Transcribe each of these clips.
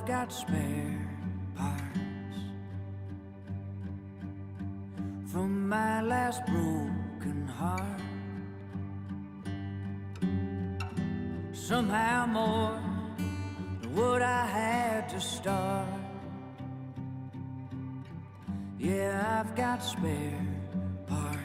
got spare parts from my last broken heart. Somehow more than what I had to start. Yeah, I've got spare parts.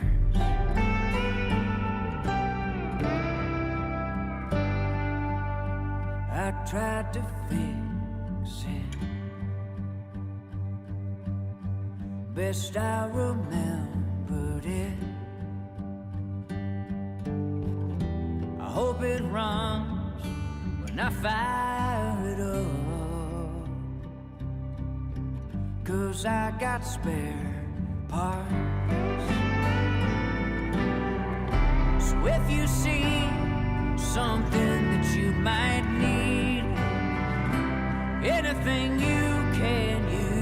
I tried to fix it best I remembered it. I hope it runs when I fire it up, 'cause I got spare parts. So if you see something that you might need, anything you can use,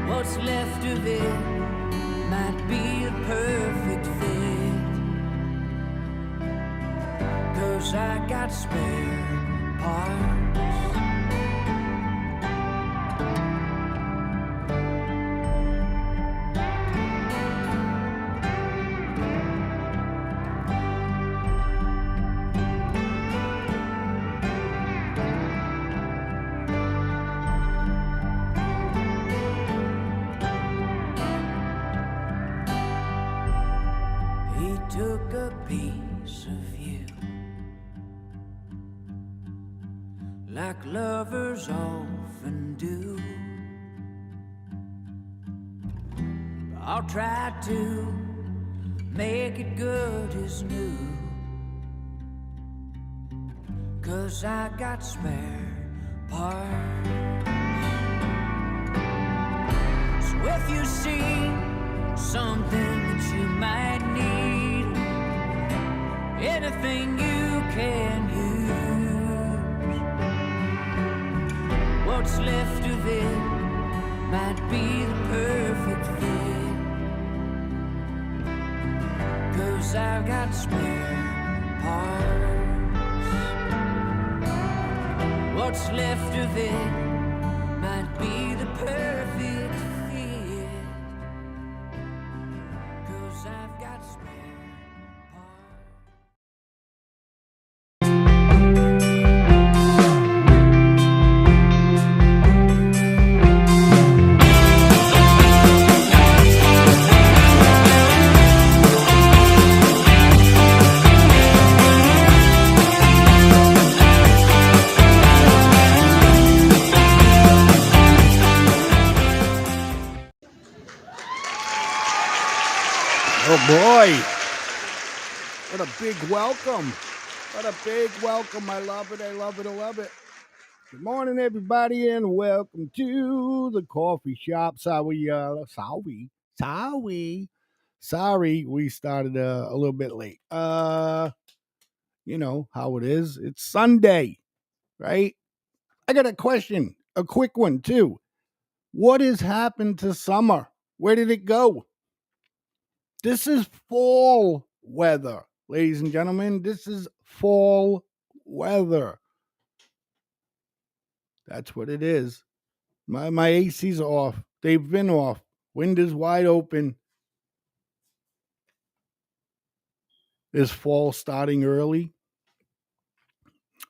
what's left of it might be a perfect fit, 'cause I got spare parts. Took a piece of you, like lovers often do. I'll try to make it good as new, 'cause I got spare parts. So if you see something that you might need, anything you can use, what's left of it might be the perfect fit, 'cause I've got spare parts. What's left of it might be the perfect fit, 'cause I've got spare. Oh boy, what a big welcome. What a big welcome. I love it. I love it. I love it. Good morning, everybody, and welcome to the coffee shop. Sorry, we started a little bit late. You know how it is. It's Sunday, right? I got a question, a quick one too. What has happened to summer? Where did it go? This is fall weather, ladies and gentlemen. This is fall weather. That's what it is. My AC's off. They've been off. Windows wide open. Is fall starting early?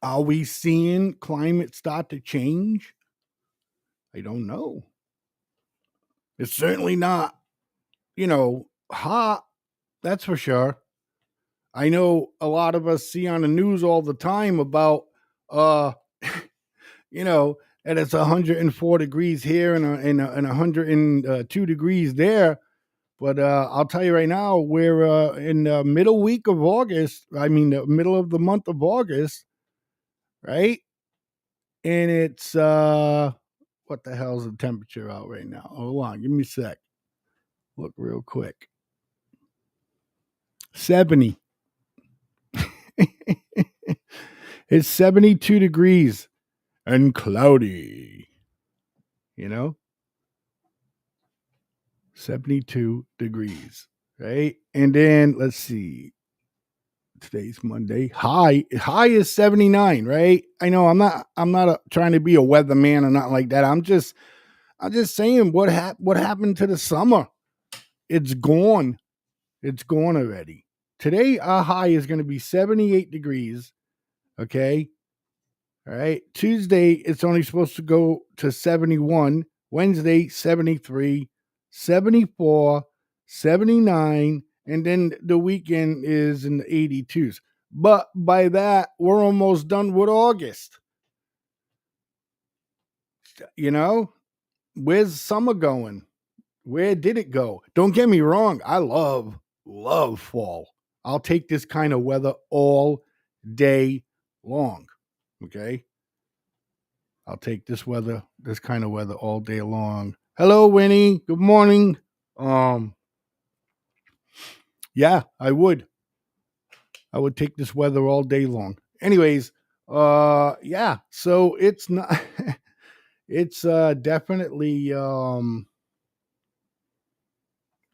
Are we seeing climate start to change? I don't know. It's certainly not, hot. That's for sure. I know a lot of us see on the news all the time about, and it's 104 degrees here and 102 degrees there. But I'll tell you right now, we're in the middle week of August. I mean, the middle of the month of August, right? And it's, what the hell's the temperature out right now? Hold on, give me a sec. Look real quick. 70. It's 72 degrees and cloudy, 72 degrees, right? And then let's see, Today's Monday. High is 79, right? I know I'm not trying to be a weatherman or not like that. I'm just saying what happened to the summer? It's gone. It's gone already. Today our high is going to be 78 degrees, okay? All right. Tuesday, it's only supposed to go to 71. Wednesday, 73, 74, 79. And then the weekend is in the 82s. But by that, we're almost done with August. You know, where's summer going? Where did it go? Don't get me wrong. I love fall. I'll take this kind of weather all day long. Okay. I'll take this kind of weather all day long. Hello, Winnie. Good morning. Um, yeah, I would. I would take this weather all day long. Anyways, yeah. So it's not. It's definitely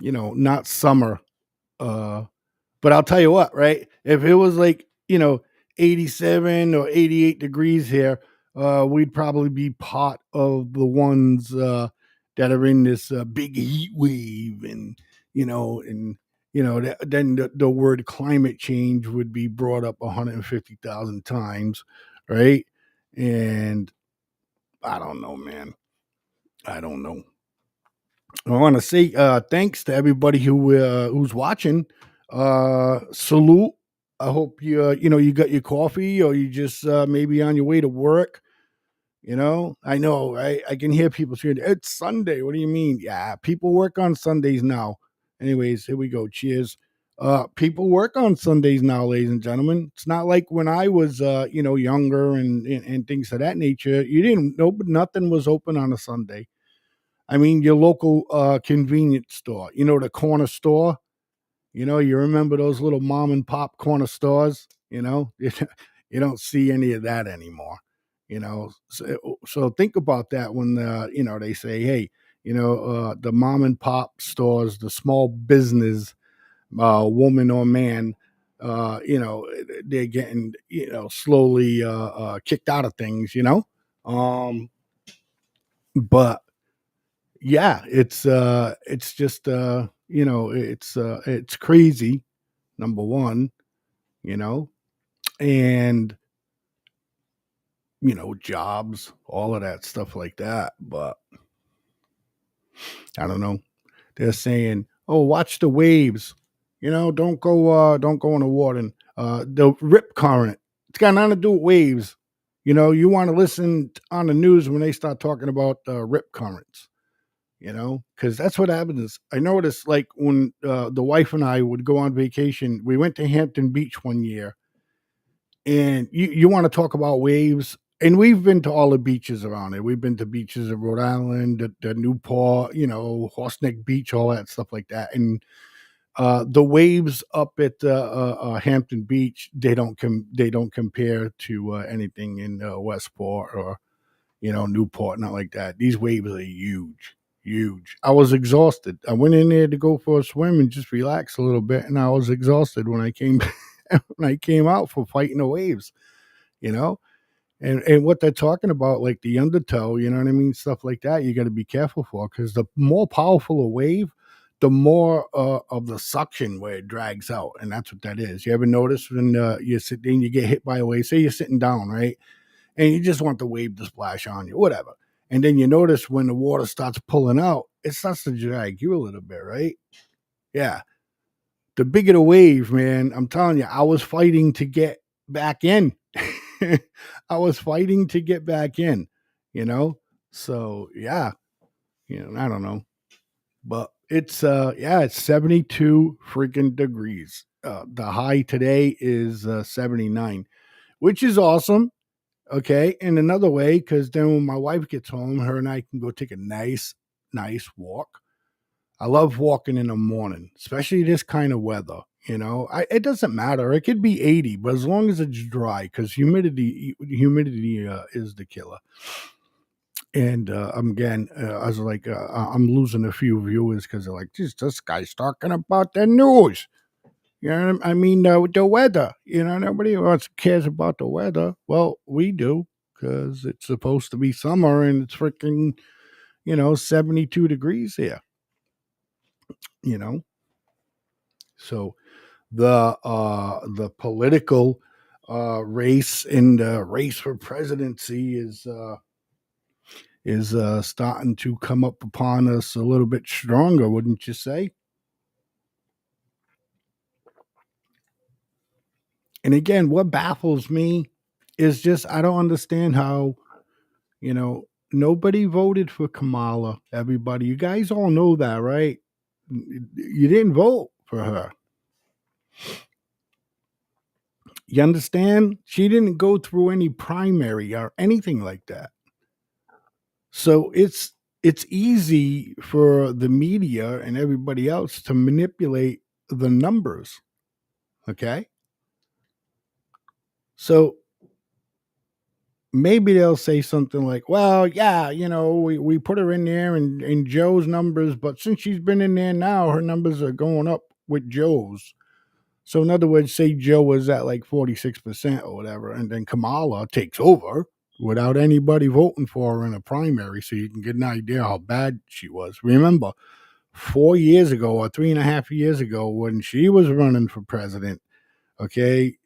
not summer. Uh, But I'll tell you what, right? If it was like, 87 or 88 degrees here, we'd probably be part of the ones that are in this big heat wave. Then the word climate change would be brought up 150,000 times, right? And I don't know, man. I don't know. I want to say thanks to everybody who's watching. Salute. I hope you got your coffee or you just maybe on your way to work. I know I can hear people saying it's Sunday. What do you mean? Yeah, people work on Sundays now. Anyways, here we go. Cheers. People work on Sundays now, ladies and gentlemen. It's not like when I was younger and things of that nature. You didn't know, but nothing was open on a Sunday. I mean, your local convenience store, the corner store. You remember those little mom and pop corner stores. You don't see any of that anymore. So think about that when they say, hey, the mom and pop stores, the small business woman or man, they're getting slowly kicked out of things. Um, but yeah, it's just it's crazy, number one, you know, and jobs, all of that stuff like that. But I don't know. They're saying, "Oh, watch the waves." Don't go in the water. And, the rip current. It's got nothing to do with waves. You want to listen on the news when they start talking about rip currents. Because that's what happens. I noticed, like, when the wife and I would go on vacation, we went to Hampton Beach one year, and you want to talk about waves. And we've been to all the beaches around it. We've been to beaches in Rhode Island, the Newport, Horseneck Beach, all that stuff like that. And the waves up at Hampton Beach, they don't compare to anything in Westport or Newport, not like that. These waves are huge, huge. I was exhausted. I went in there to go for a swim and just relax a little bit, and I was exhausted when I came when I came out for fighting the waves. You know, and what they're talking about, like the undertow, you know what I mean, stuff like that. You got to be careful for, because the more powerful a wave, the more of the suction where it drags out, and that's what that is. You ever notice when you sit and you get hit by a wave? Say you're sitting down, right? And you just want the wave to splash on you, whatever. And then you notice when the water starts pulling out, it starts to drag you a little bit, right? Yeah. The bigger the wave, man, I'm telling you, I was fighting to get back in. I was fighting to get back in, you know? So, yeah, I don't know. But it's 72 freaking degrees. The high today is 79, which is awesome. Okay, in another way, because then when my wife gets home, her and I can go take a nice walk. I love walking in the morning, especially this kind of weather. It doesn't matter. It could be 80, but as long as it's dry, because humidity is the killer. And again, I was like, I'm losing a few viewers because they're like, "Geez, this guy's talking about the news." You know, I mean, the weather. You know, nobody wants cares about the weather. Well, we do because it's supposed to be summer and it's freaking 72 degrees here. You know, so the political race and race for presidency is starting to come up upon us a little bit stronger, wouldn't you say? And again, what baffles me is just I don't understand how nobody voted for Kamala. Everybody, you guys all know that, right? You didn't vote for her. You understand? She didn't go through any primary or anything like that. So it's easy for the media and everybody else to manipulate the numbers. Okay? So maybe they'll say something like, well, yeah, we put her in there in Joe's numbers, but since she's been in there now, her numbers are going up with Joe's. So in other words, say Joe was at like 46% or whatever, and then Kamala takes over without anybody voting for her in a primary, so you can get an idea how bad she was. Remember, 4 years ago or 3.5 years ago, when she was running for president, okay,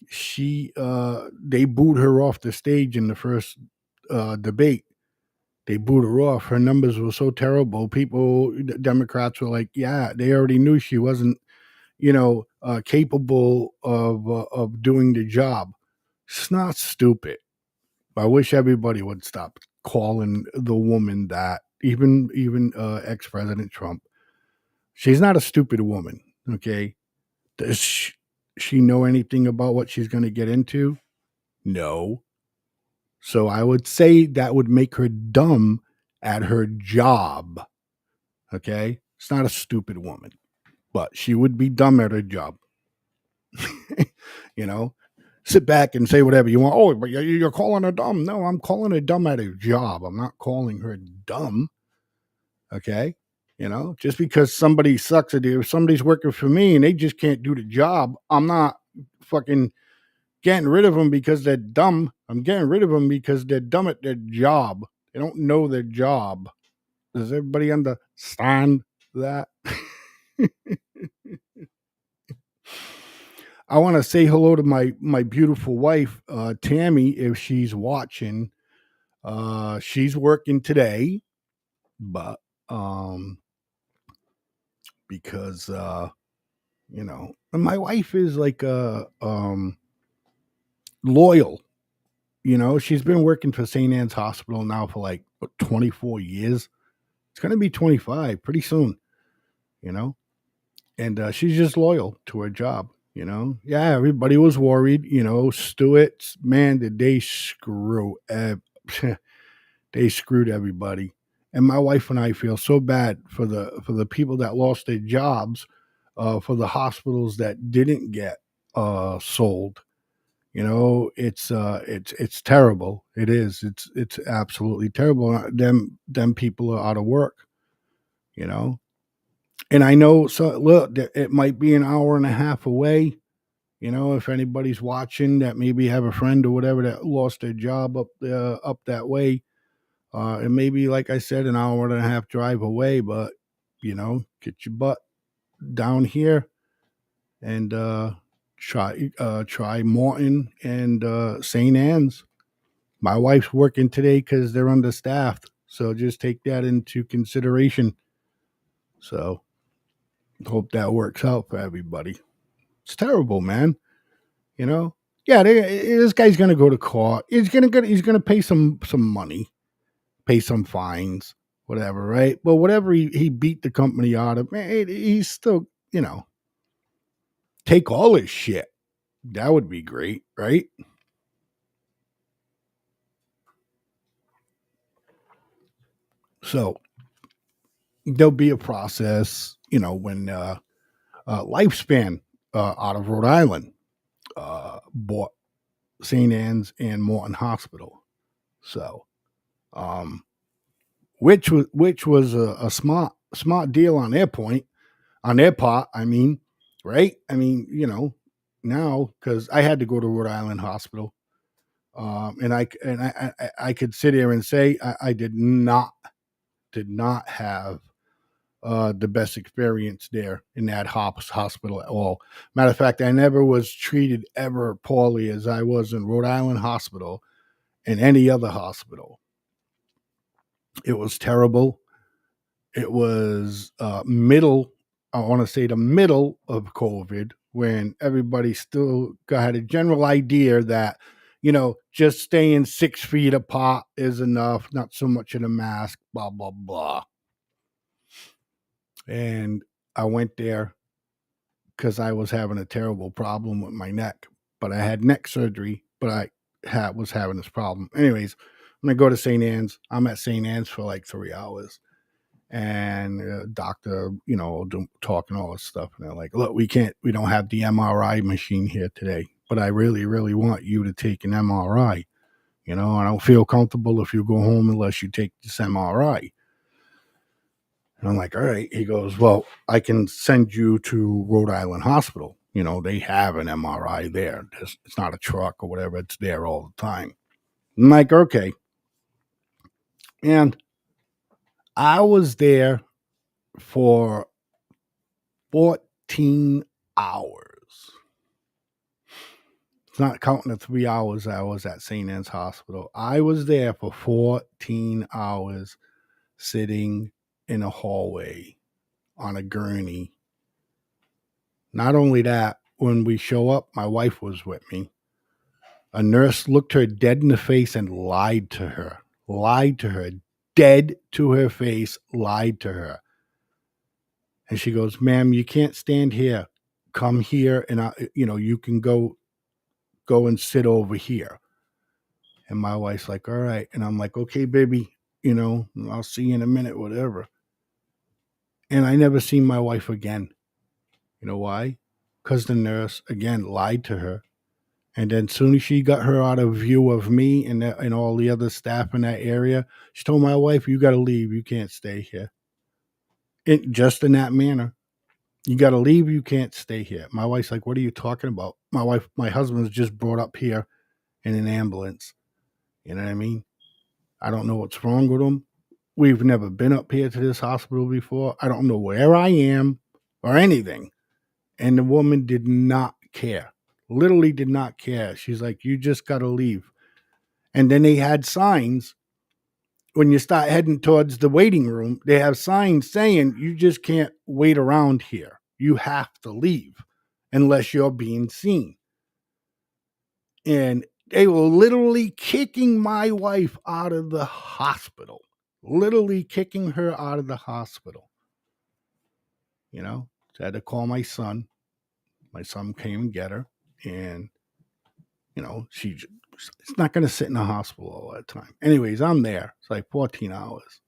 she they booed her off the stage in the first debate. They booed her off. Her numbers were so terrible. Democrats were like, yeah, they already knew she wasn't capable of doing the job. It's not stupid. I wish everybody would stop calling the woman that. Even ex President Trump. She's not a stupid woman. Okay, does she know anything about what she's going to get into? No. So I would say that would make her dumb at her job. Okay, it's not a stupid woman, but she would be dumb at her job. you know, sit back and say whatever you want. Oh, but you're calling her dumb. No, I'm calling her dumb at her job. I'm not calling her dumb. Okay. Just because somebody sucks at it, if somebody's working for me and they just can't do the job, I'm not fucking getting rid of them because they're dumb. I'm getting rid of them because they're dumb at their job. They don't know their job. Does everybody understand that? I want to say hello to my beautiful wife, Tammy, if she's watching. She's working today, but because and my wife is like loyal. She's been working for St. Anne's Hospital now for like 24 years. It's gonna be 25 pretty soon. You know, and she's just loyal to her job. Yeah, everybody was worried. Stewart's, man, did they screw? They screwed everybody. And my wife and I feel so bad for the people that lost their jobs, for the hospitals that didn't get sold. It's terrible. It is. It's absolutely terrible. Them people are out of work. You know, and I know. So look, it might be an hour and a half away. If anybody's watching that maybe have a friend or whatever that lost their job up that way, it may be, like I said, an hour and a half drive away, but get your butt down here and try Morton and St. Anne's. My wife's working today because they're understaffed, so just take that into consideration. So hope that works out for everybody. It's terrible, man. You know, yeah, this guy's gonna go to court. He's gonna pay some money, pay some fines, whatever, right? But whatever he beat the company out of, man, he's still, take all his shit. That would be great, right? So there'll be a process, when Lifespan out of Rhode Island bought St. Anne's and Morton Hospital. So, which was a smart deal on their point. on their part. I mean, right? I mean, now because I had to go to Rhode Island Hospital, and I could sit here and say I did not have the best experience there in that hospital at all. Matter of fact, I never was treated ever poorly as I was in Rhode Island Hospital and any other hospital. It was terrible. It was I want to say the middle of COVID when everybody still had a general idea that, just staying 6 feet apart is enough, not so much in a mask, blah, blah, blah. And I went there because I was having a terrible problem with my neck, but I had neck surgery, but I was having this problem. Anyways, when I go to St. Anne's, I'm at St. Anne's for like 3 hours. And doctor, talking all this stuff. And they're like, look, we don't have the MRI machine here today, but I really, really want you to take an MRI. I don't feel comfortable if you go home unless you take this MRI. And I'm like, all right. He goes, well, I can send you to Rhode Island Hospital. They have an MRI there. It's not a truck or whatever. It's there all the time. I'm like, okay. And I was there for 14 hours. It's not counting the 3 hours I was at St. Anne's Hospital. I was there for 14 hours sitting in a hallway on a gurney. Not only that, when we show up, my wife was with me. A nurse looked her dead in the face and lied to her. Dead to her face, lied to her. And she goes, ma'am, you can't stand here. Come here and you can go and sit over here. And my wife's like, all right. And I'm like, okay, baby, I'll see you in a minute, whatever. And I never seen my wife again. You know why? Because the nurse, again, lied to her. And then soon as she got her out of view of me and all the other staff in that area, she told my wife, you got to leave. You can't stay here. Just in that manner. You got to leave. You can't stay here. My wife's like, what are you talking about? My husband was just brought up here in an ambulance. You know what I mean? I don't know what's wrong with him. We've never been up here to this hospital before. I don't know where I am or anything. And the woman did not care. Literally did not care. She's like, you just got to leave. And then they had signs. When you start heading towards the waiting room, they have signs saying you just can't wait around here. You have to leave unless you're being seen. And they were literally kicking my wife out of the hospital. Literally kicking her out of the hospital. So I had to call my son. My son came and get her. And, she's not going to sit in the hospital all that time. Anyways, I'm there. It's like 14 hours.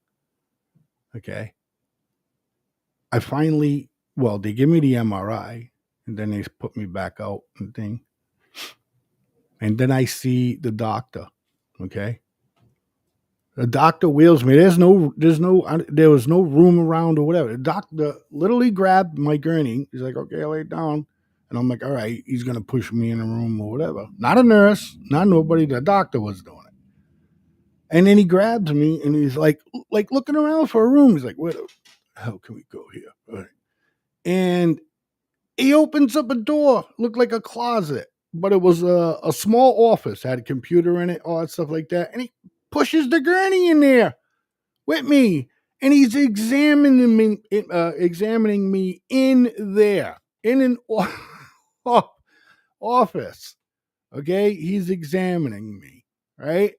Okay. I finally, they give me the MRI. And then they put me back out and thing. And then I see the doctor. Okay. The doctor wheels me. There was no room around or whatever. The doctor literally grabbed my gurney. He's like, okay, lay it down. And I'm like, all right, he's going to push me in a room or whatever. Not a nurse, not nobody. The doctor was doing it. And then he grabs me and he's like looking around for a room. He's like, where the hell can we go here? All right. And he opens up a door, looked like a closet, but it was a small office, had a computer in it, all that stuff like that. And he pushes the gurney in there with me. And he's examining me in there, in an office. Okay, he's examining me, right?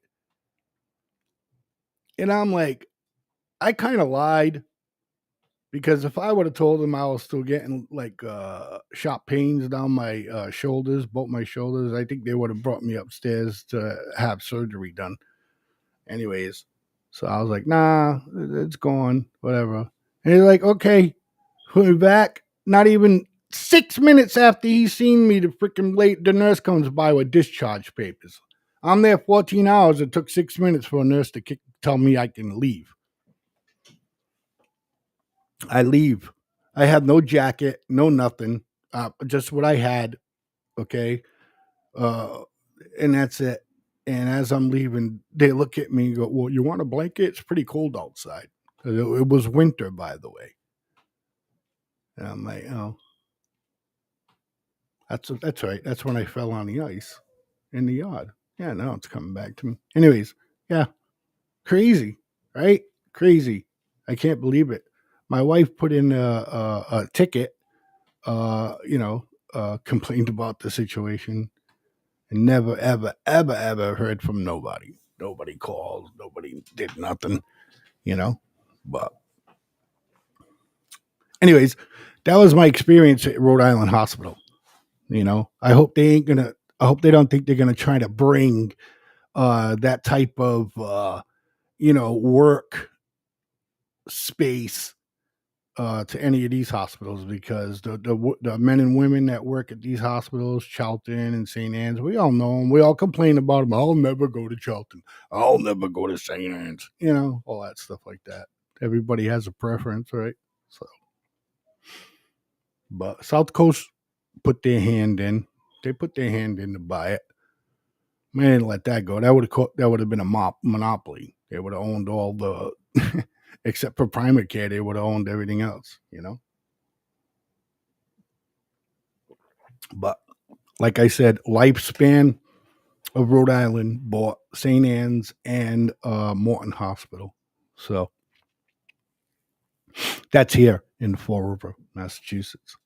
And I'm like, I kind of lied because if I would have told him I was still getting like sharp pains down my shoulders, both my shoulders, I think they would have brought me upstairs to have surgery done. Anyways, so I was like, nah, it's gone, whatever. And he's like, okay, put me back. Not even 6 minutes after he's seen me, the nurse comes by with discharge papers. I'm there 14 hours. It took 6 minutes for a nurse to tell me I can leave. I leave. I had no jacket, no nothing, just what I had. Okay. Uh, and that's it. And as I'm leaving, they look at me and go, "Well, you want a blanket? It's pretty cold outside." It was winter, by the way. And I'm like, "Oh, that's right. That's when I fell on the ice in the yard." Yeah, now it's coming back to me. Anyways, yeah, crazy, right? Crazy. I can't believe it. My wife put in a ticket. Complained about the situation, and never, ever, ever, ever heard from nobody. Nobody called. Nobody did nothing. But anyways, that was my experience at Rhode Island Hospital. I hope they ain't gonna. I hope they don't think they're gonna try to bring that type of work space to any of these hospitals, because the men and women that work at these hospitals, Charlton and St. Anne's, we all know them. We all complain about them. I'll never go to Charlton. I'll never go to St. Anne's. All that stuff like that. Everybody has a preference, right? So, but South Coast put their hand in. They put their hand in to buy it. Man, let that go. That would have been a monopoly. They would have owned all the, except for primary care, they would have owned everything else. But like I said, lifespan of Rhode Island bought St. Anne's and Morton Hospital. So that's here in Fall River, Massachusetts.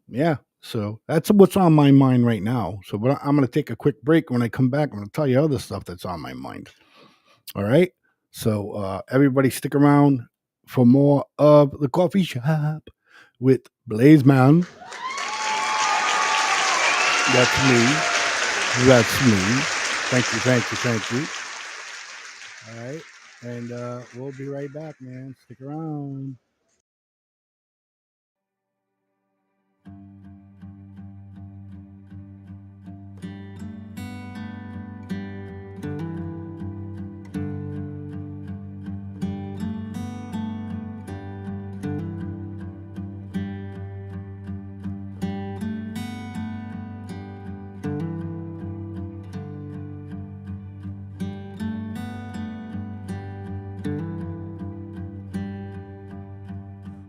Yeah. So that's what's on my mind right now. So, but I'm going to take a quick break. When I come back, I'm going to tell you other stuff that's on my mind. All right. So, everybody stick around for more of the coffee shop with BLAIZEMAN. That's me. That's me. Thank you. All right. And we'll be right back, man. Stick around.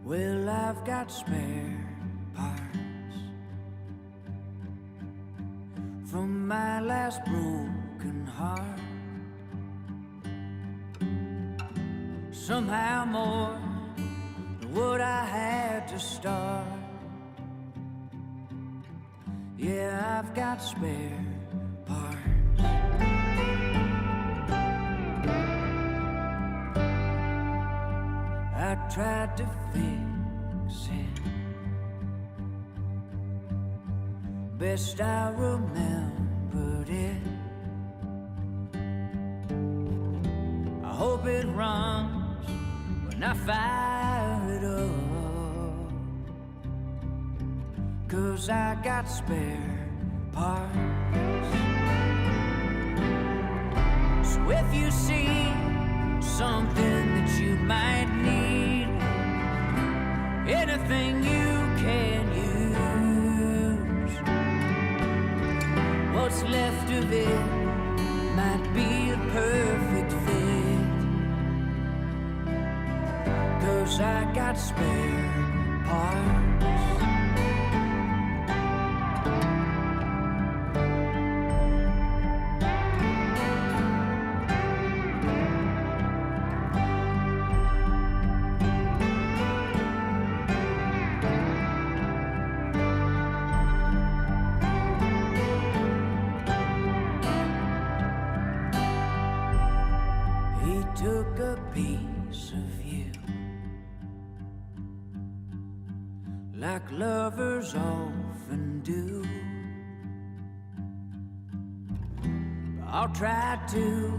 Well, I've got spare parts from my last broken heart. Somehow more than what I had to start. Yeah, I've got spare parts. I tried to fix it best I remembered it. I hope it runs when I fire it up, 'cause I got spare parts. So if you see something that you might need, anything you can use, what's left of it might be a perfect fit, 'cause I got spare parts. Took a piece of you, like lovers often do. I'll try to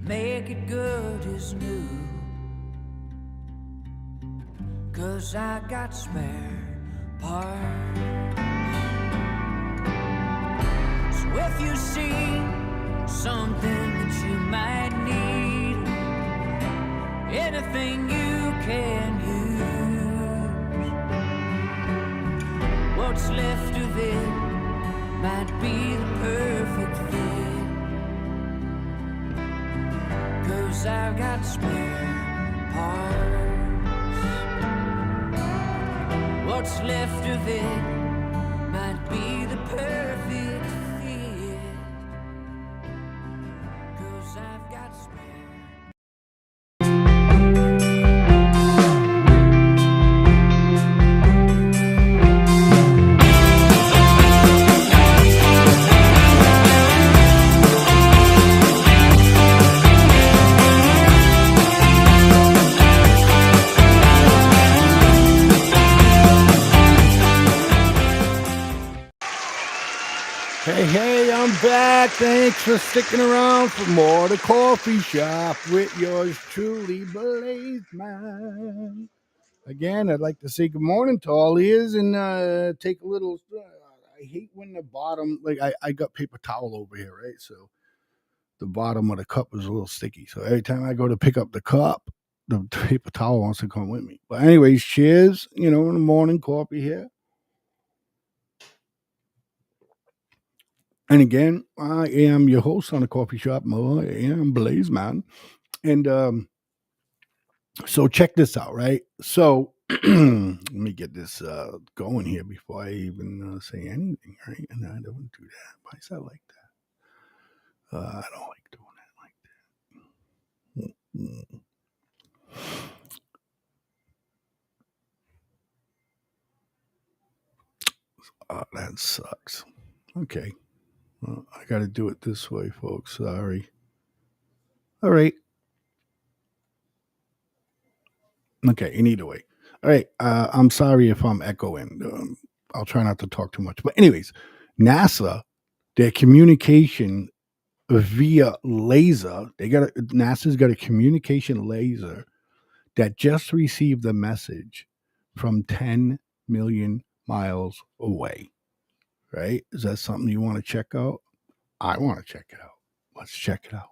make it good as new, 'cause I got spare parts. So if you see something that you might need, anything you can use, what's left of it might be the perfect fit. 'Cause I've got spare parts. What's left of it might be the perfect fit. 'Cause I've got spare. Hey, I'm back. Thanks for sticking around for more The Coffee Shop with yours truly, BLAIZEMAN. Again, I'd like to say good morning to all ears and take a little. I hate when the bottom, like I got paper towel over here, right? So the bottom of the cup is a little sticky. So every time I go to pick up the cup, the paper towel wants to come with me. But anyways, cheers, in the morning, coffee here. And again, I am your host on The Coffee Shop. I am BLAIZEMAN. And so check this out, right? So let me get this going here before I even say anything, right? And I don't do that. Why is that like that? I don't like doing that like that. Oh, that sucks. Okay. Well, I got to do it this way, folks. Sorry. All right. Okay. In either way. All right. I'm sorry if I'm echoing. I'll try not to talk too much. But anyways, NASA, their communication via laser, NASA's got a communication laser that just received a message from 10 million miles away. Right? Is that something you want to check out? I want to check it out. Let's check it out.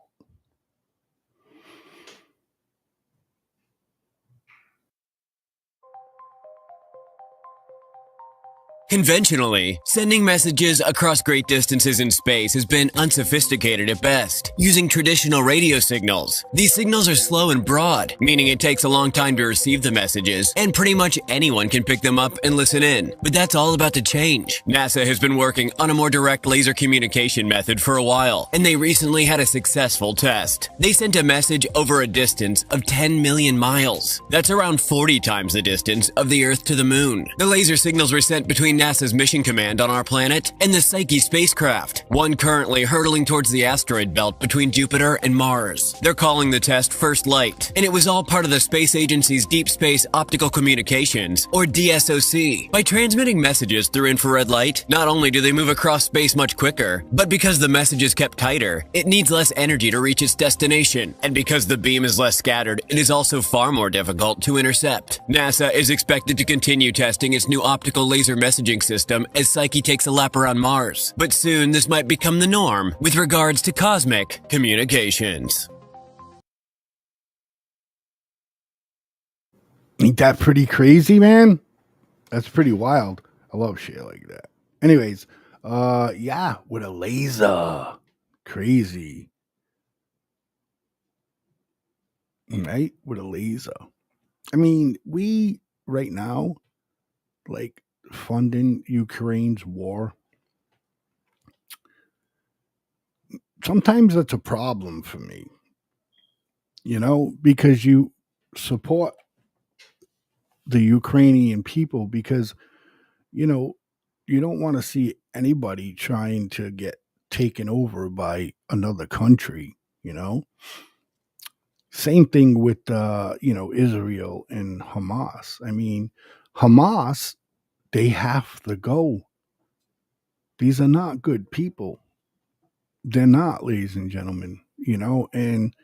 Conventionally, sending messages across great distances in space has been unsophisticated at best, using traditional radio signals. These signals are slow and broad, meaning it takes a long time to receive the messages, and pretty much anyone can pick them up and listen in. But that's all about to change. NASA has been working on a more direct laser communication method for a while, and they recently had a successful test. They sent a message over a distance of 10 million miles. That's around 40 times the distance of the Earth to the Moon. The laser signals were sent between NASA's mission command on our planet and the Psyche spacecraft, one currently hurtling towards the asteroid belt between Jupiter and Mars. They're calling the test First Light, and it was all part of the space agency's Deep Space Optical Communications, or DSOC. By transmitting messages through infrared light, not only do they move across space much quicker, but because the message is kept tighter, it needs less energy to reach its destination. And because the beam is less scattered, it is also far more difficult to intercept. NASA is expected to continue testing its new optical laser messaging system as Psyche takes a lap around Mars. But soon this might become the norm with regards to cosmic communications. Ain't that pretty crazy, man? That's pretty wild. I love shit like that. Anyways, yeah, with a laser. Crazy. Right? With a laser. I mean, we right now, like, funding Ukraine's war. Sometimes that's a problem for me, because you support the Ukrainian people because, you don't want to see anybody trying to get taken over by another country, Same thing with, Israel and Hamas. I mean, Hamas, they have to go. These are not good people. They're not, ladies and gentlemen, and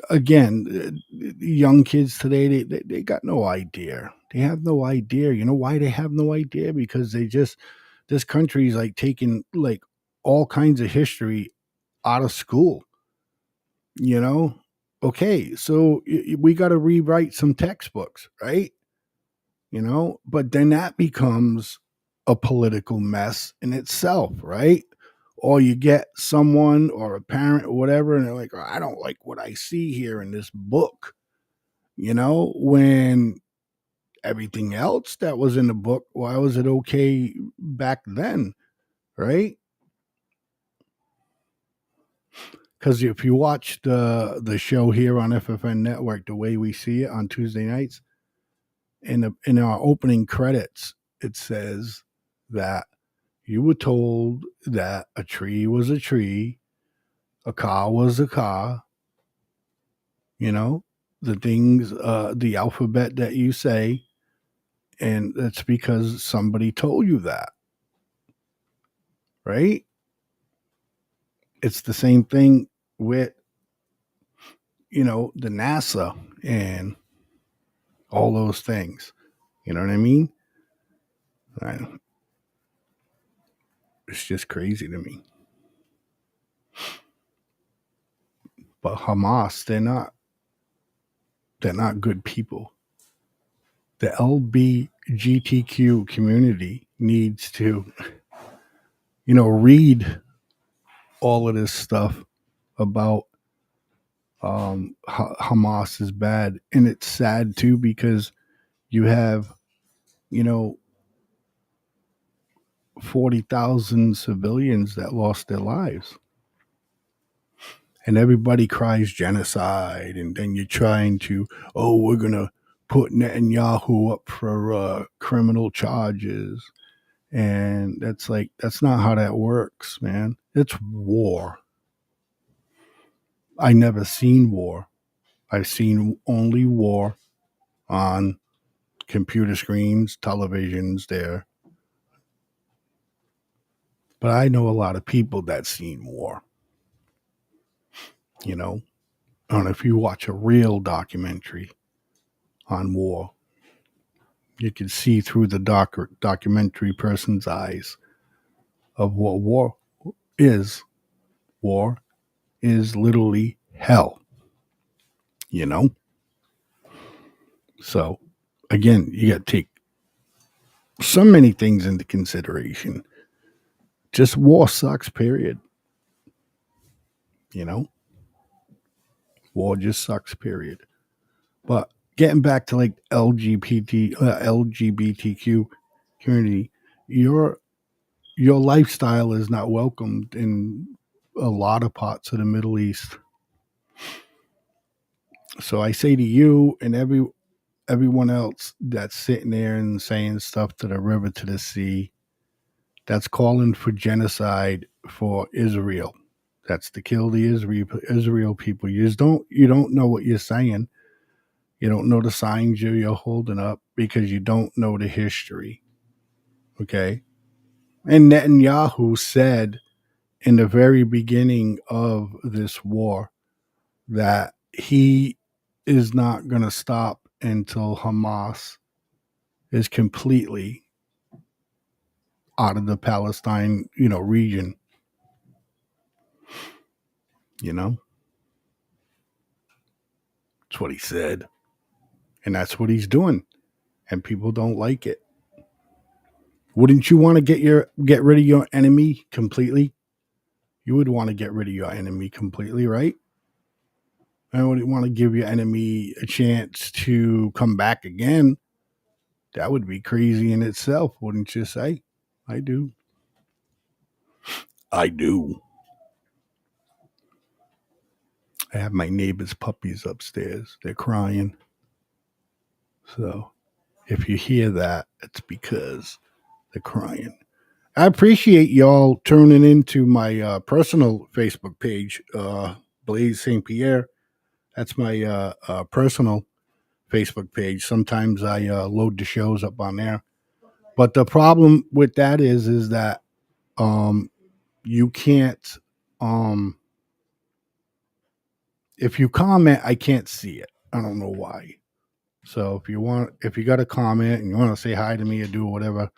again, young kids today, they got no idea. They have no idea. You know why they have no idea? Because this country is like taking like all kinds of history out of school, Okay, so we got to rewrite some textbooks, right? But then that becomes a political mess in itself, right? Or you get someone or a parent or whatever, and they're like, "Oh, I don't like what I see here in this book," when everything else that was in the book, why was it okay back then, right? Because if you watch the show here on FFN Network, the way we see it on Tuesday nights, in our opening credits, it says that you were told that a tree was a tree, a car was a car, the things, the alphabet that you say, and that's because somebody told you that, right? It's the same thing with, the NASA and all those things. You know what I mean? It's just crazy to me. But Hamas, they're not good people. The LGBTQ community needs to, read all of this stuff about Hamas is bad. And it's sad too, because you have, 40,000 civilians that lost their lives. And everybody cries genocide. And then you're trying to, we're going to put Netanyahu up for criminal charges. And that's not how that works, man. It's war. I never seen war. I've seen only war on computer screens, televisions there. But I know a lot of people that's seen war. And if you watch a real documentary on war, you can see through the documentary person's eyes of what war is. War is literally hell. So, again, you got to take so many things into consideration. Just war sucks, period. War just sucks, period. But getting back to like LGBTQ community, your lifestyle is not welcomed in a lot of parts of the Middle East. So I say to you and everyone else that's sitting there and saying stuff to the river, to the sea, that's calling for genocide for Israel. That's to kill the Israel people. You don't know what you're saying. You don't know the signs you're holding up because you don't know the history. Okay? And Netanyahu said in the very beginning of this war that he is not going to stop until Hamas is completely out of the Palestine, region. That's what he said. And that's what he's doing. And people don't like it. Wouldn't you want to get rid of your enemy completely? You would want to get rid of your enemy completely, right? And would you want to give your enemy a chance to come back again? That would be crazy in itself, wouldn't you say? I do. I have my neighbor's puppies upstairs. They're crying. So if you hear that, it's because they're crying. I appreciate y'all tuning into my personal Facebook page, Blaise St. Pierre. That's my personal Facebook page. Sometimes I load the shows up on there. But the problem with that is that you can't, if you comment, I can't see it. I don't know why. So if you got a comment and you want to say hi to me or do whatever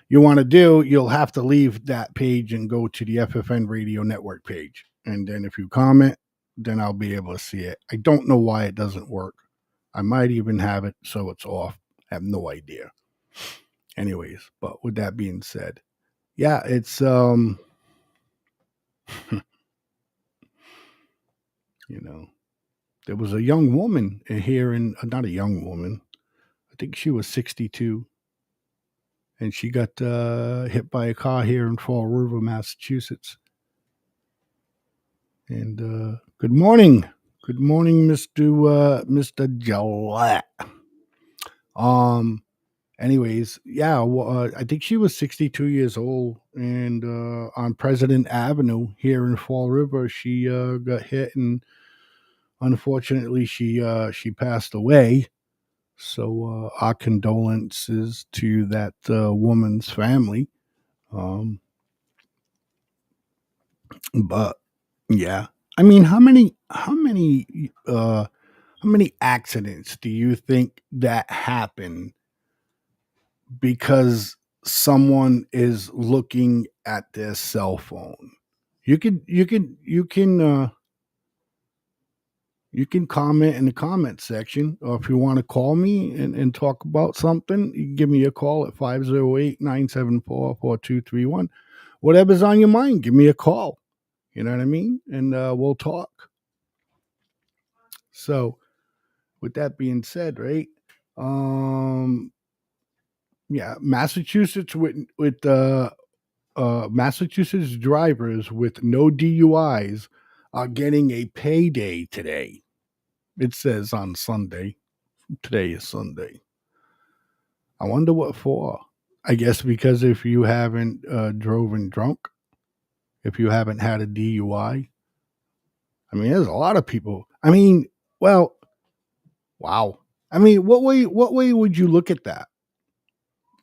you want to do, you'll have to leave that page and go to the FFN Radio Network page. And then if you comment, then I'll be able to see it. I don't know why it doesn't work. I might even have it so it's off. I have no idea. Anyways, but with that being said, yeah, it's you know, there was a young woman here in not a young woman. I think she was 62, and she got hit by a car here in Fall River, Massachusetts. And good morning, Mister Gillette. Anyways, yeah, well, I think she was 62 years old, and on President Avenue here in Fall River, she got hit, and unfortunately, she passed away. So our condolences to that woman's family. Um, but yeah, I mean, how many accidents do you think that happen because someone is looking at their cell phone? You can comment in the comment section, or if you want to call me and talk about something, you can give me a call at 508-974-4231. Whatever's on your mind, give me a call. You know what I mean? And we'll talk. So, with that being said, right? Yeah, Massachusetts with Massachusetts drivers with no DUIs are getting a payday today. It says on Sunday. Today is Sunday. I wonder what for. I guess because if you haven't driven drunk, if you haven't had a DUI, I mean, there's a lot of people. I mean, well, wow. I mean, what way would you look at that?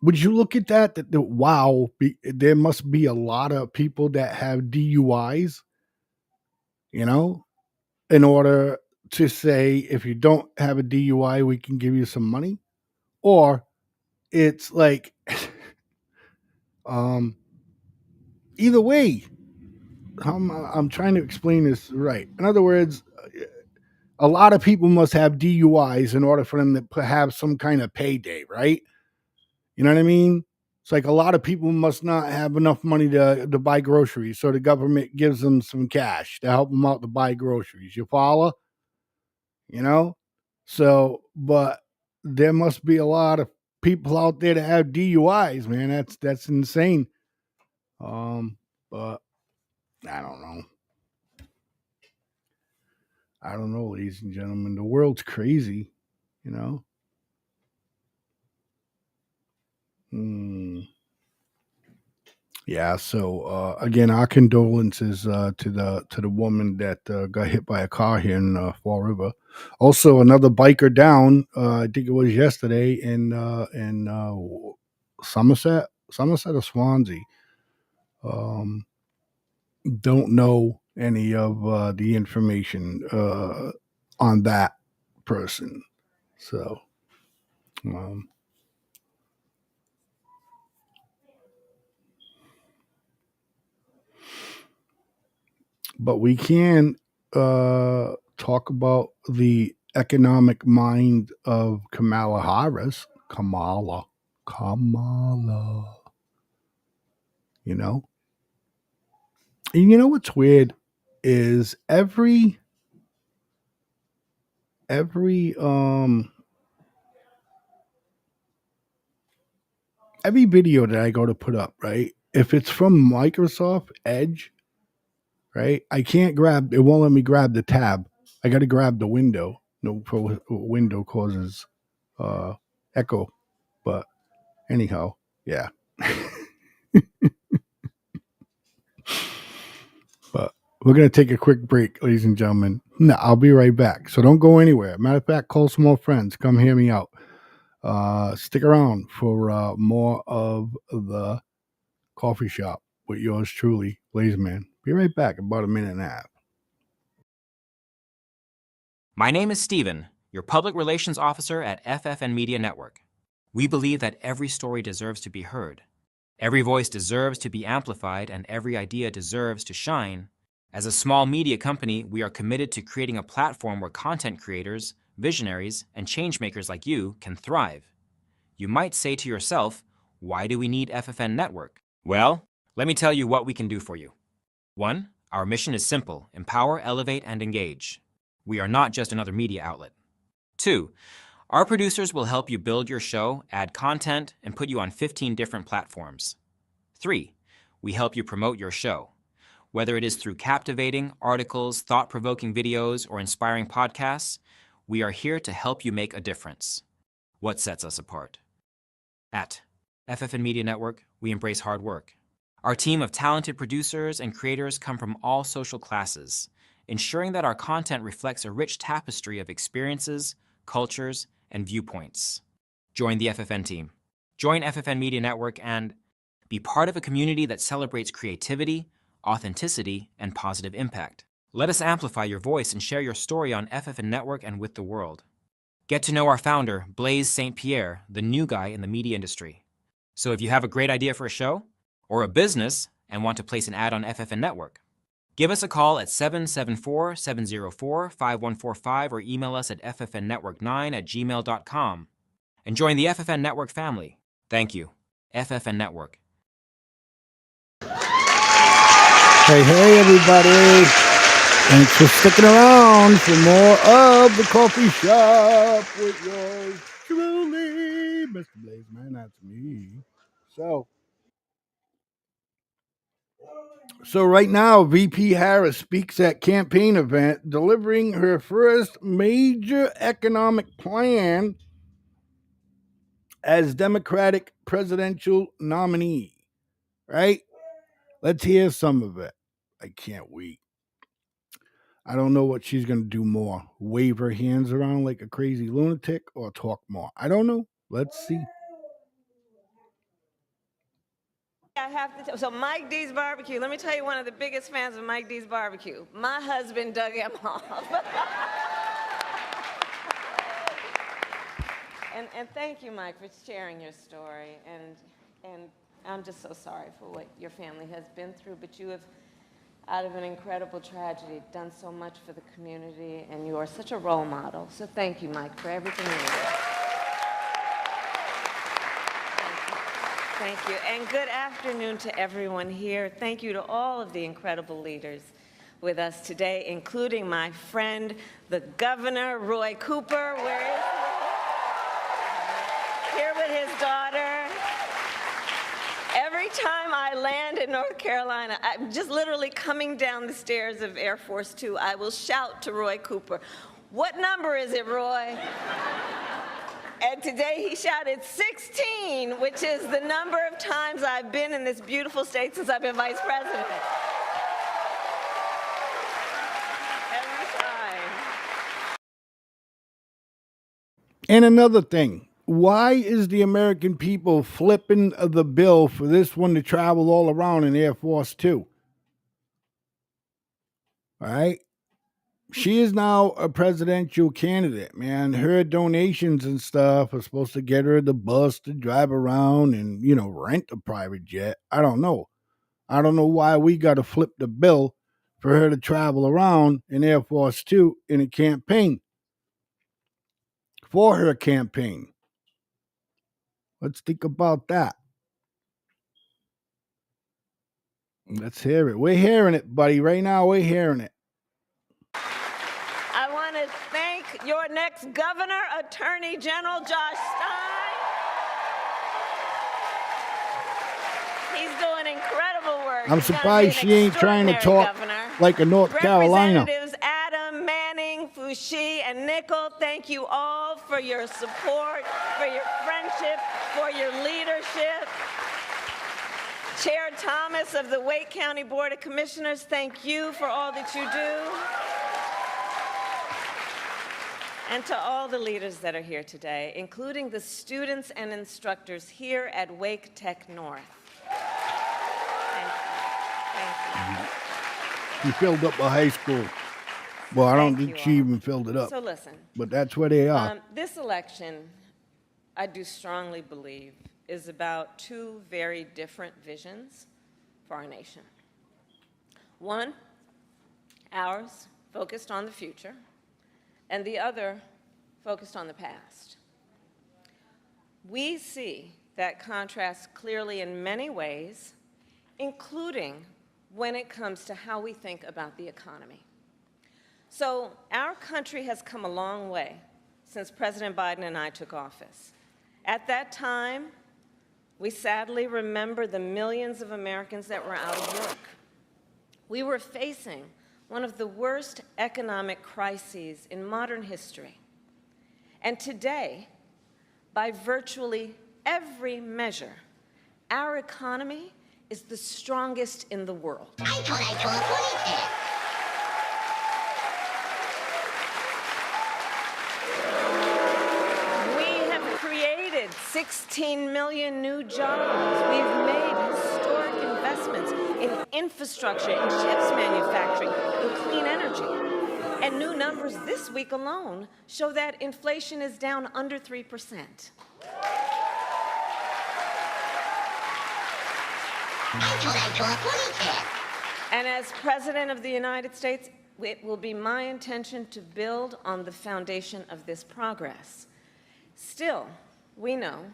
Would you look at that wow, there must be a lot of people that have DUIs, you know, in order to say if you don't have a DUI, we can give you some money, or it's like, either way, I'm trying to explain this right. In other words, a lot of people must have DUIs in order for them to have some kind of payday, right? You know what I mean? It's like a lot of people must not have enough money to buy groceries, so the government gives them some cash to help them out to buy groceries. You follow? You know? So, but there must be a lot of people out there that have DUIs, man. That's insane. But I don't know. I don't know, ladies and gentlemen. The world's crazy, you know. Yeah. So again, our condolences to the woman that got hit by a car here in Fall River. Also, another biker down. I think it was yesterday in Somerset or Swansea. Don't know any of the information on that person. So. Um, but we can talk about the economic mind of Kamala Harris. Kamala. You know, and you know what's weird is every every video that I go to put up, right? If it's from Microsoft Edge, right? I can't grab. It won't let me grab the tab. I got to grab the window. No, for window causes echo. But anyhow, yeah. But we're gonna take a quick break, ladies and gentlemen. No, I'll be right back. So don't go anywhere. Matter of fact, call some more friends. Come hear me out. Stick around for more of the coffee shop with yours truly, BLAIZEMAN. Be right back in about a minute and a half. My name is Steven, your public relations officer at FFN Media Network. We believe that every story deserves to be heard. Every voice deserves to be amplified, and every idea deserves to shine. As a small media company, we are committed to creating a platform where content creators, visionaries, and changemakers like you can thrive. You might say to yourself, Why do we need FFN Network? Well, let me tell you what we can do for you. 1. Our mission is simple: empower, elevate, and engage. We are not just another media outlet. 2. Our producers will help you build your show, add content, and put you on 15 different platforms. 3. We help you promote your show. Whether it is through captivating articles, thought-provoking videos, or inspiring podcasts, we are here to help you make a difference. What sets us apart? At FFN Media Network, we embrace hard work. Our team of talented producers and creators come from all social classes, ensuring that our content reflects a rich tapestry of experiences, cultures, and viewpoints. Join the FFN team. Join FFN Media Network and be part of a community that celebrates creativity, authenticity, and positive impact. Let us amplify your voice and share your story on FFN Network and with the world. Get to know our founder, Blaise St. Pierre, the new guy in the media industry. So if you have a great idea for a show or a business and want to place an ad on FFN Network, give us a call at 774-704-5145 or email us at ffnnetwork9@gmail.com and join the FFN Network family. Thank you. FFN Network. Hey, everybody. Thanks for sticking around for more of the coffee shop with yours truly, Mr. BLAIZEMAN. That's me. So right now, VP Harris speaks at campaign event, delivering her first major economic plan as Democratic presidential nominee. Right? Let's hear some of it. I can't wait. I don't know what she's going to do more. Wave her hands around like a crazy lunatic or talk more. I don't know. Let's see. I have to so Mike D's Barbecue, let me tell you one of the biggest fans of Mike D's Barbecue. My husband dug him off. and thank you, Mike, for sharing your story. And I'm just so sorry for what your family has been through, but you have, out of an incredible tragedy, done so much for the community, and you are such a role model. So thank you, Mike, for everything you do. Thank you. And good afternoon to everyone here. Thank you to all of the incredible leaders with us today, including my friend, the Governor, Roy Cooper. Where is he? Here with his daughter. Every time I land in North Carolina, I'm just literally coming down the stairs of Air Force Two, I will shout to Roy Cooper, "What number is it, Roy?" And today he shouted 16, which is the number of times I've been in this beautiful state since I've been vice president. Every time. And another thing, why is the American people flipping the bill for this one to travel all around in Air Force Two? All right. She is now a presidential candidate, man. Her donations and stuff are supposed to get her the bus to drive around and, rent a private jet. I don't know. I don't know why we got to flip the bill for her to travel around in Air Force Two in a campaign. For her campaign. Let's think about that. Let's hear it. We're hearing it, buddy. Right now, we're hearing it. I want to thank your next governor, Attorney General Josh Stein. He's doing incredible work. I'm surprised she ain't trying to talk like a North Carolina. Representatives Adam, Manning, Foushee, and Nickel, thank you all for your support, for your friendship, for your leadership. Chair Thomas of the Wake County Board of Commissioners, thank you for all that you do. And to all the leaders that are here today, including the students and instructors here at Wake Tech North. Thank you. She filled up a high school. Well, I don't think she even filled it up. So listen. But that's where they are. This election, I do strongly believe, is about two very different visions for our nation. One, ours, focused on the future, and the other focused on the past. We see that contrasts clearly in many ways, including when it comes to how we think about the economy. So our country has come a long way since President Biden and I took office. At that time, we sadly remember the millions of Americans that were out of work. We were facing one of the worst economic crises in modern history. And today, by virtually every measure, our economy is the strongest in the world. We have created 16 million new jobs. We've made historic investments in infrastructure, in chips manufacturing, in clean energy. And new numbers this week alone show that inflation is down under 3%. And as President of the United States, it will be my intention to build on the foundation of this progress. Still, we know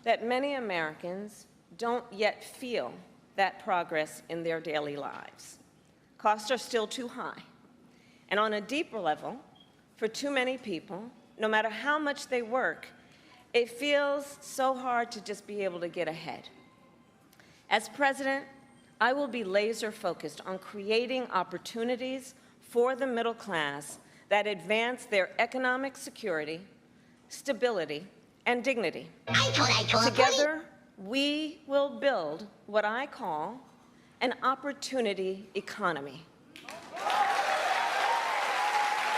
that many Americans don't yet feel that progress in their daily lives. Costs are still too high. And on a deeper level, for too many people, no matter how much they work, it feels so hard to just be able to get ahead. As president, I will be laser focused on creating opportunities for the middle class that advance their economic security, stability, and dignity. Together, we will build what I call an opportunity economy.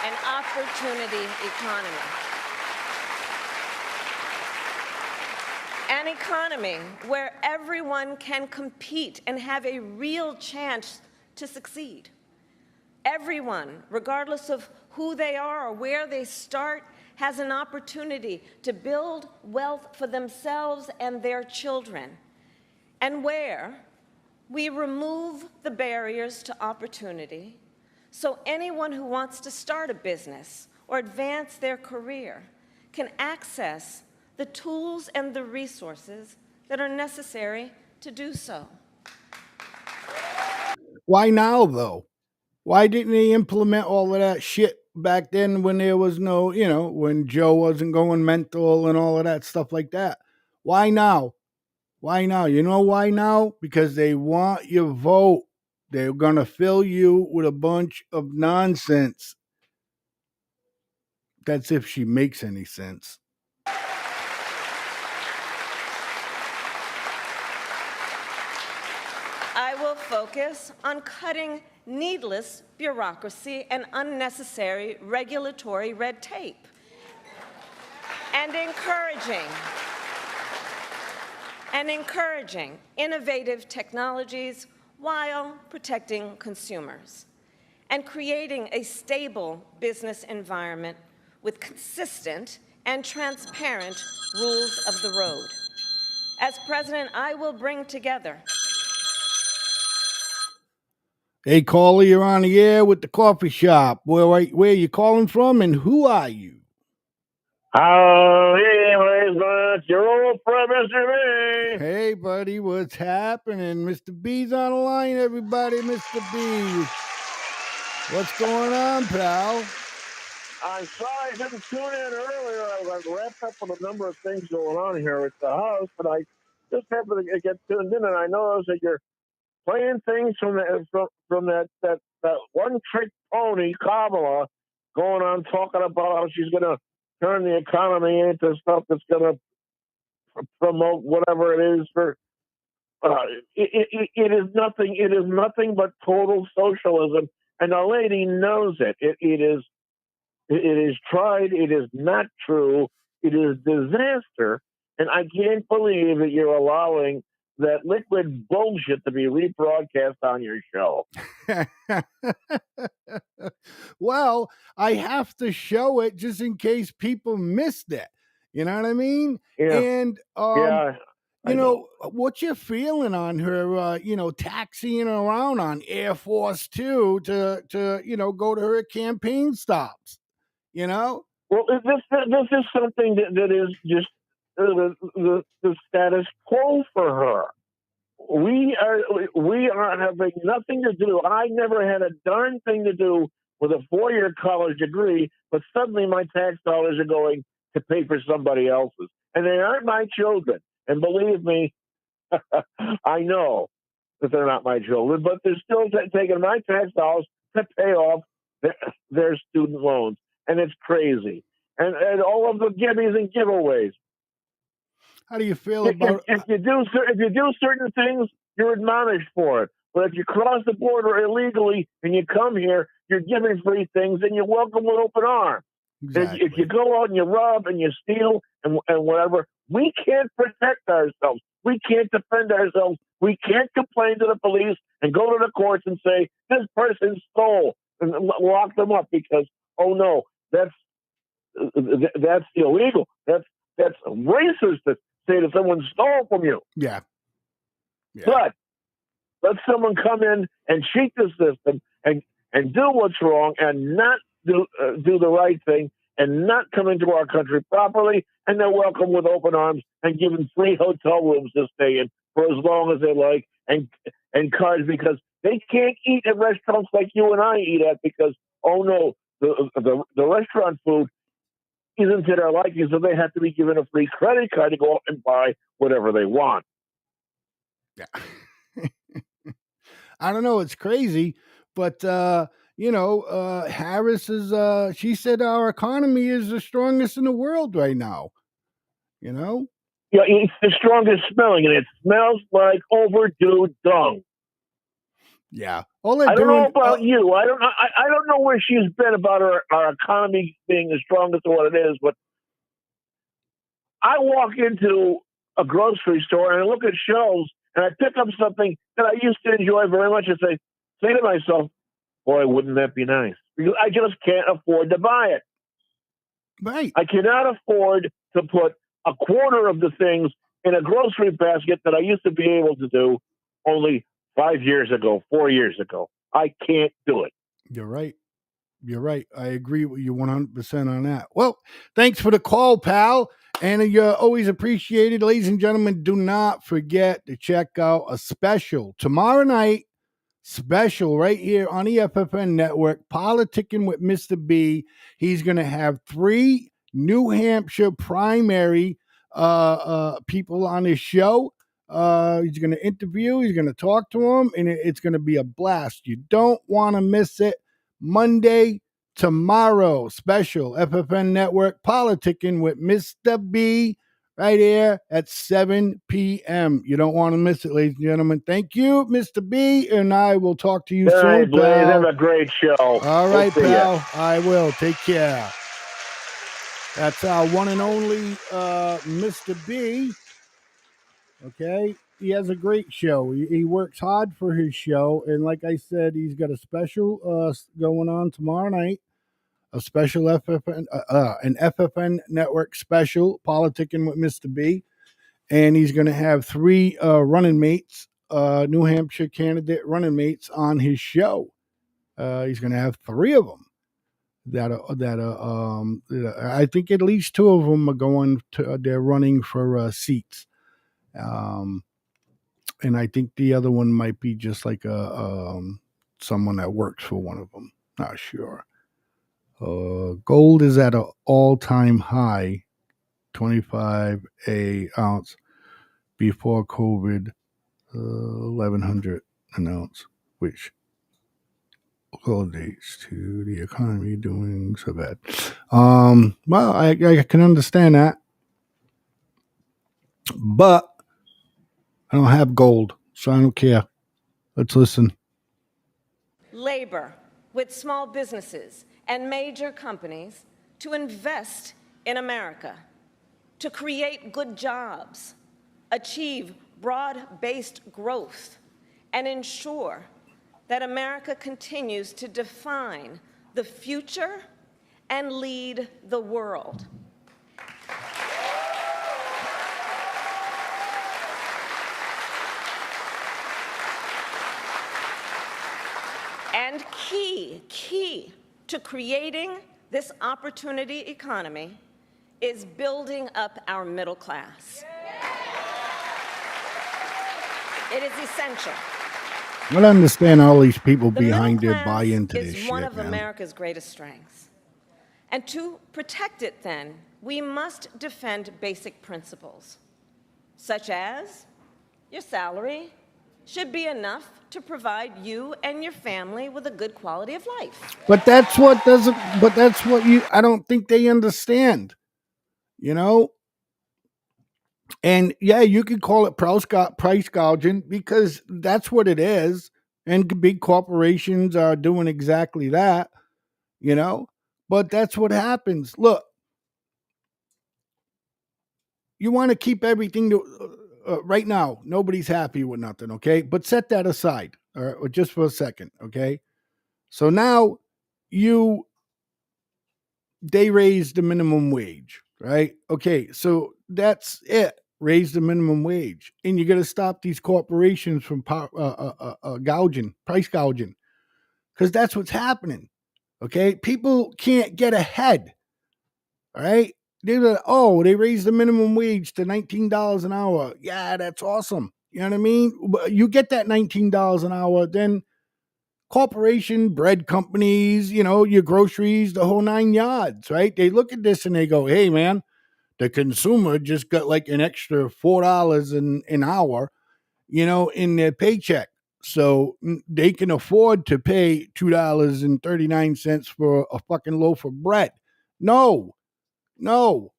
An opportunity economy. An economy where everyone can compete and have a real chance to succeed. Everyone, regardless of who they are or where they start, has an opportunity to build wealth for themselves and their children. And where we remove the barriers to opportunity, so anyone who wants to start a business or advance their career can access the tools and the resources that are necessary to do so. Why now, though? Why didn't they implement all of that shit back then when there was no, when Joe wasn't going mental and all of that stuff like that? Why now? Why now? You know why now? Because they want your vote. They're going to fill you with a bunch of nonsense. That's if she makes any sense. I will focus on cutting needless bureaucracy and unnecessary regulatory red tape, and encouraging innovative technologies while protecting consumers, and creating a stable business environment with consistent and transparent rules of the road. As president, I will bring together. Hey, caller, you're on the air with the coffee shop. Where are you calling from, and who are you? Oh, hey, BLAIZEMAN, your old friend, Mr. B. Hey, buddy, what's happening? Mr. B's on the line, everybody. Mr. B. What's going on, pal? I'm sorry I didn't tune in earlier. I was wrapped up with a number of things going on here at the house, but I just happened to get tuned in, and I noticed that you're playing things from that one trick pony, Kamala, going on talking about how she's going to turn the economy into stuff that's going to promote whatever it is for. It is nothing. It is nothing but total socialism, and the lady knows it. It is tried. It is not true. It is disaster, and I can't believe that you're allowing that liquid bullshit to be rebroadcast on your show. Well, I have to show it just in case people missed it. You know what I mean? Yeah. And Yeah. what's your feeling on her? Taxiing around on Air Force Two to go to her campaign stops. Well, this is something that is just the status quo for her. We are having nothing to do. I never had a darn thing to do with a 4-year college degree, but suddenly my tax dollars are going to pay for somebody else's, and they aren't my children. And believe me, I know that they're not my children, but they're still taking my tax dollars to pay off their student loans, and it's crazy. And all of the gimmies and giveaways. How do you feel about if you do certain things, you're admonished for it. But if you cross the border illegally and you come here, you're given free things and you're welcome with open arms. exactly? If you go out and you rob and you steal and whatever, we can't protect ourselves. We can't defend ourselves. We can't complain to the police and go to the courts and say, this person stole, and lock them up because, oh no, that's illegal. That's racist to say that someone stole from you. Yeah. But let someone come in and cheat the system and do what's wrong and not do the right thing and not come into our country properly, and they're welcome with open arms and given free hotel rooms to stay in for as long as they like and cards, because they can't eat at restaurants like you and I eat at because, oh no, the restaurant food isn't to their liking, so they have to be given a free credit card to go out and buy whatever they want. Yeah. I don't know. It's crazy, but Harris is. She said our economy is the strongest in the world right now. You know. Yeah, it's the strongest smelling, and it smells like overdue dung. Yeah. I don't know about you. I don't know where she's been about our economy being the strongest or what it is, but I walk into a grocery store and I look at shelves and I pick up something that I used to enjoy very much and say to myself, boy, wouldn't that be nice? Because I just can't afford to buy it. Right. I cannot afford to put a quarter of the things in a grocery basket that I used to be able to do only 5 years ago, 4 years ago. I can't do it. You're right. You're right. I agree with you 100% on that. Well, thanks for the call, pal. And you're always appreciated. Ladies and gentlemen, do not forget to check out a special tomorrow night, special right here on the FFN network, Politicking with Mr. B. He's going to have 3 New Hampshire primary people on his show. He's going to interview, he's going to talk to them, and it's going to be a blast. You don't want to miss it. Monday, tomorrow, special FFN network, Politicking with Mr. B. Right here at 7 p.m. You don't want to miss it, ladies and gentlemen. Thank you, Mr. B, and I will talk to you soon, Blaze, pal. have a great show. All right, pal. I will. Take care. That's our one and only Mr. B. Okay. He has a great show. He works hard for his show. And like I said, he's got a special going on tomorrow night. A special FFN, an FFN network special, Politicking with Mr. B. And he's going to have 3 running mates, New Hampshire candidate running mates on his show. He's going to have 3 of them. I think at least 2 of them are going to. They're running for seats. And I think the other one might be just like someone that works for one of them. Not sure. Gold is at an all-time high, 25 an ounce before COVID, 1,100 an ounce, which correlates to the economy doing so bad. Well, I can understand that, but I don't have gold, so I don't care. Let's listen. Labor with small businesses and major companies to invest in America, to create good jobs, achieve broad-based growth, and ensure that America continues to define the future and lead the world. And key to creating this opportunity economy is building up our middle class. It is essential. I don't understand all these people The middle behind their class buy into this is one shit, of man. America's greatest strengths. And to protect it, then, we must defend basic principles, such as your salary should be enough to provide you and your family with a good quality of life. But that's what I don't think they understand, you know? And yeah, you could call it price gouging because that's what it is. And big corporations are doing exactly that, you know? But that's what happens. Look, you want to keep everything to, right now, nobody's happy with nothing, okay? But set that aside, all right, or just for a second, okay? So now you they raised the minimum wage, right? Okay, so that's it. Raise the minimum wage, and you're gonna stop these corporations from gouging, price gouging, because that's what's happening. Okay, people can't get ahead. All right, they're like, oh, they raised the minimum wage to $19 an hour. Yeah, that's awesome. You know what I mean? You get that $19 an hour, then corporation, bread companies, your groceries, the whole nine yards, right? They look at this and they go, hey, man, the consumer just got like an extra $4 an hour, in their paycheck. So they can afford to pay $2.39 for a fucking loaf of bread. No, no,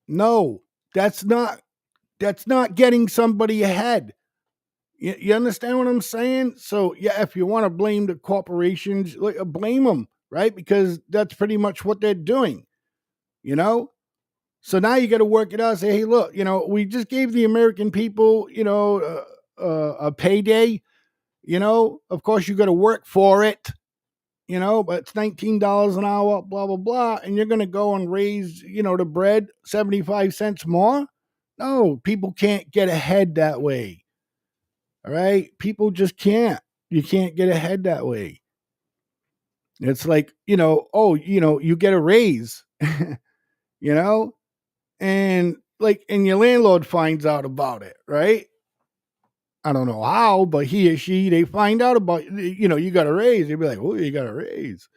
no. That's not getting somebody ahead. You understand what I'm saying? So, yeah, if you want to blame the corporations, blame them, right? Because that's pretty much what they're doing, you know? So now you got to work it out. Say, hey, look, we just gave the American people, a payday. Of course, you got to work for it, but it's $19 an hour, blah, blah, blah. And you're going to go and raise, the bread 75 cents more? No, people can't get ahead that way. All right. People just can't. You can't get ahead that way. It's like, you get a raise, you know, and your landlord finds out about it, right? I don't know how, but he or she, they find out about, you got a raise. They'd be like, oh, you got a raise.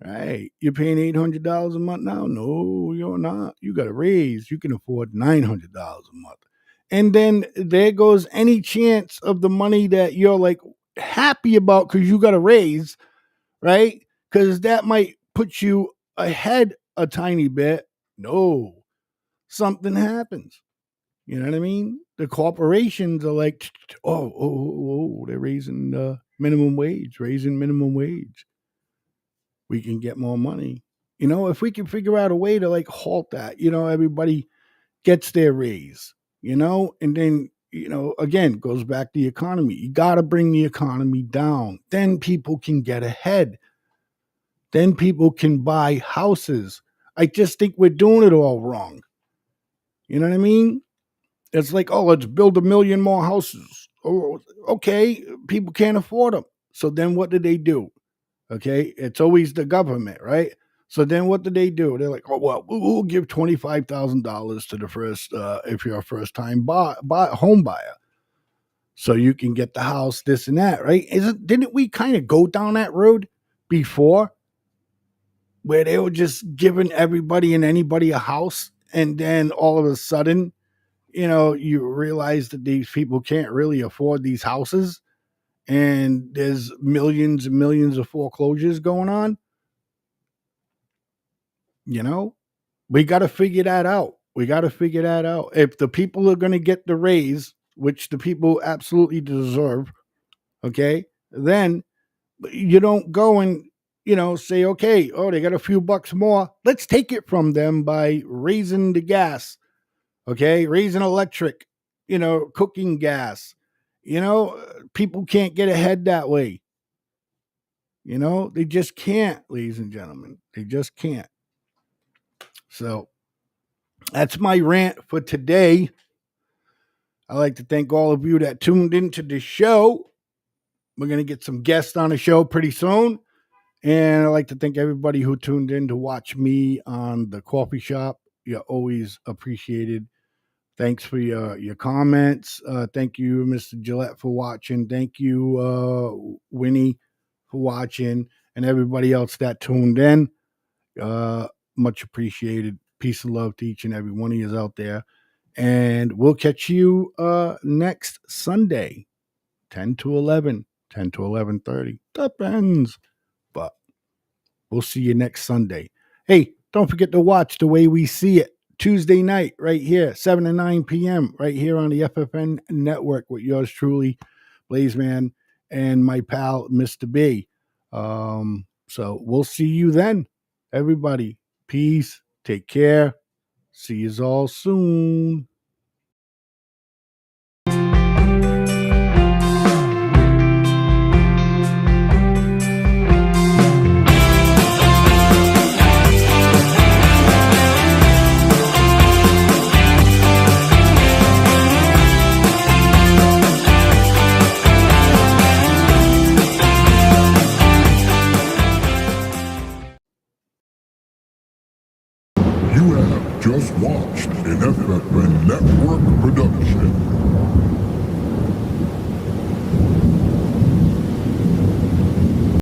Right. You're paying $800 a month now? No, you're not. You got a raise. You can afford $900 a month. And then there goes any chance of the money that you're like happy about because you got a raise, right? Because that might put you ahead a tiny bit. No, something happens. You know what I mean? The corporations are like, they're raising minimum wage, raising minimum wage. We can get more money. If we can figure out a way to like halt that, everybody gets their raise, and then, again, goes back to the economy. You got to bring the economy down. Then people can get ahead. Then people can buy houses. I just think we're doing it all wrong. You know what I mean? It's like, oh, let's build 1 million more houses. Oh, okay, people can't afford them. So then what do? Okay, it's always the government, right? So then what do? They're like, oh, well, we'll give $25,000 to the first, if you're a first time home buyer. So you can get the house, this and that, right? Didn't we kind of go down that road before where they were just giving everybody and anybody a house? And then all of a sudden, you realize that these people can't really afford these houses and there's millions and millions of foreclosures going on. We got to figure that out. If the people are going to get the raise, which the people absolutely deserve, okay, then you don't go and, say, okay, oh, they got a few bucks more. Let's take it from them by raising the gas, okay, raising electric, cooking gas. People can't get ahead that way. They just can't, ladies and gentlemen. They just can't. So that's my rant for today. I'd like to thank all of you that tuned into the show. We're going to get some guests on the show pretty soon. And I'd like to thank everybody who tuned in to watch me on the coffee shop. You're always appreciated. Thanks for your comments. Thank you, Mr. Gillette, for watching. Thank you, Winnie, for watching, and everybody else that tuned in. Much appreciated. Peace and love to each and every one of you out there. And we'll catch you next Sunday, 10 to 11, 10 to 11:30. Depends. But we'll see you next Sunday. Hey, don't forget to watch The Way We See It Tuesday night right here, 7 to 9 p.m. right here on the FFN network with yours truly, BLAIZEMAN, and my pal, Mr. B. So we'll see you then. Everybody, peace. Take care. See you all soon. You have just watched an FFN Network production.